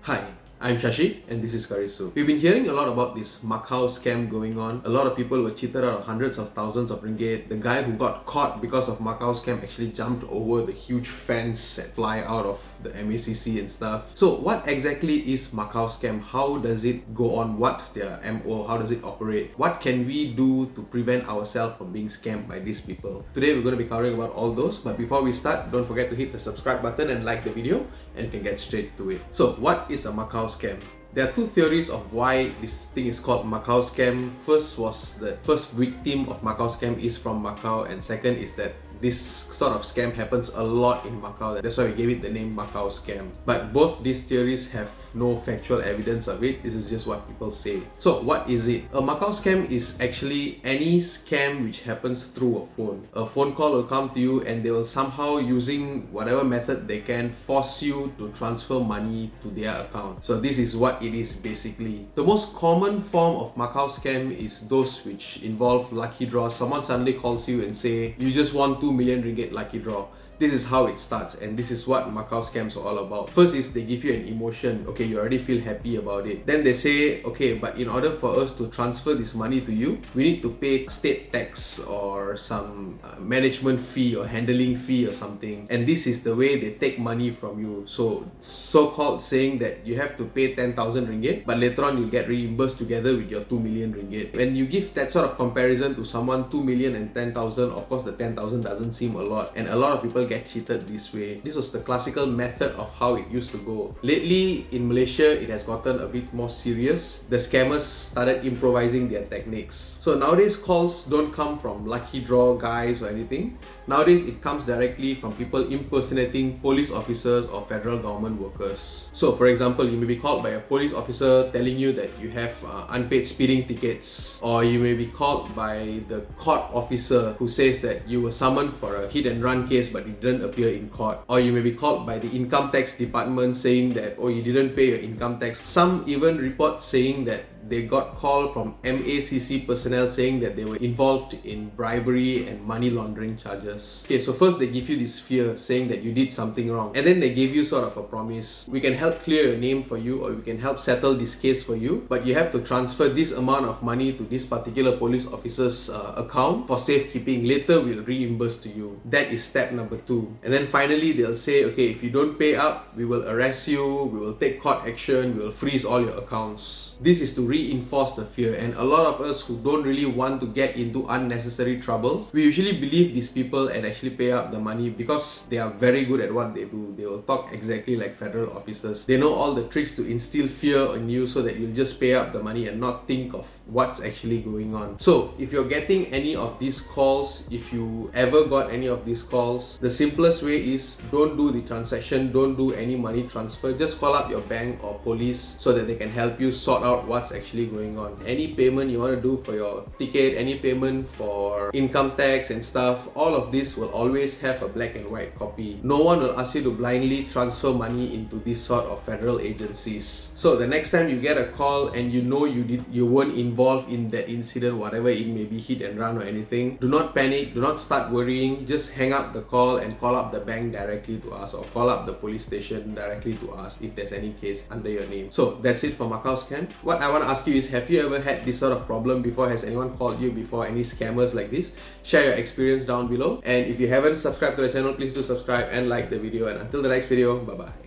Hi, I'm Shashi and this is Karisu. We've been hearing a lot about this Macau scam going on. A lot of people were cheated out of hundreds of thousands of ringgit. The guy who got caught because of Macau scam actually jumped over the huge fence and fly out of the MACC and stuff. So what exactly is Macau scam? How does it go on? What's their MO? How does it operate? What can we do to prevent ourselves from being scammed by these people? Today we're going to be covering about all those, but before we start, don't forget to hit the subscribe button and like the video, and we can get straight to it. So what is a Macau scam? There are two theories of why this thing is called Macau scam. First was the first victim of Macau scam is from Macau, and second is that this sort of scam happens a lot in Macau. That's why we gave it the name Macau scam. But both these theories have no factual evidence of it. This is just what people say. So what is it? A Macau scam is actually any scam which happens through a phone. A phone call will come to you and they will somehow, using whatever method they can, force you to transfer money to their account. So this is what it is basically. The most common form of Macau scam is those which involve lucky draw. Someone suddenly calls you and say, you just won 2 million ringgit lucky draw. This is how it starts, and this is what Macau scams are all about. First is they give you an emotion. Okay, you already feel happy about it. Then they say, okay, but in order for us to transfer this money to you, we need to pay state tax or some management fee or handling fee or something. And this is the way they take money from you. So-called saying that you have to pay 10,000 ringgit, but later on you'll get reimbursed together with your 2 million ringgit. When you give that sort of comparison to someone 2 million and 10,000, of course the 10,000 doesn't seem a lot. And a lot of people get cheated this way. This was the classical method of how it used to go. Lately in Malaysia, it has gotten a bit more serious. The scammers started improvising their techniques. So nowadays calls don't come from lucky draw guys or anything. Nowadays it comes directly from people impersonating police officers or federal government workers. So for example, you may be called by a police officer telling you that you have unpaid speeding tickets, or you may be called by the court officer who says that you were summoned for a hit and run case but you didn't appear in court, or you may be called by the income tax department saying that, oh, you didn't pay your income tax. Some even report saying that they got called from MACC personnel saying that they were involved in bribery and money laundering charges. Okay, so first they give you this fear saying that you did something wrong, and then they give you sort of a promise. We can help clear your name for you, or we can help settle this case for you, but you have to transfer this amount of money to this particular police officer's account for safekeeping. Later we'll reimburse to you. That is step number 2. And then finally they'll say, okay, if you don't pay up, we will arrest you, we will take court action, we will freeze all your accounts. This is to reinforce the fear, and a lot of us who don't really want to get into unnecessary trouble, we usually believe these people and actually pay up the money because they are very good at what they do. They will talk exactly like federal officers. They know all the tricks to instill fear in you so that you'll just pay up the money and not think of what's actually going on. So if you're getting any of these calls, if you ever got any of these calls, the simplest way is don't do the transaction, don't do any money transfer. Just call up your bank or police so that they can help you sort out what's actually going on. Any payment you want to do for your ticket, any payment for income tax and stuff, all of this will always have a black and white copy. No one will ask you to blindly transfer money into this sort of federal agencies. So the next time you get a call and you know you weren't involved in that incident, whatever it may be, hit and run or anything, do not panic, do not start worrying. Just hang up the call and call up the bank directly to us, or call up the police station directly to us if there's any case under your name. So that's it for Macau Scam. What I want to ask you is, have you ever had this sort of problem before? Has anyone called you before? Any scammers like this? Share your experience down below, and if you haven't subscribed to the channel, please do subscribe and like the video. And until the next video, bye bye.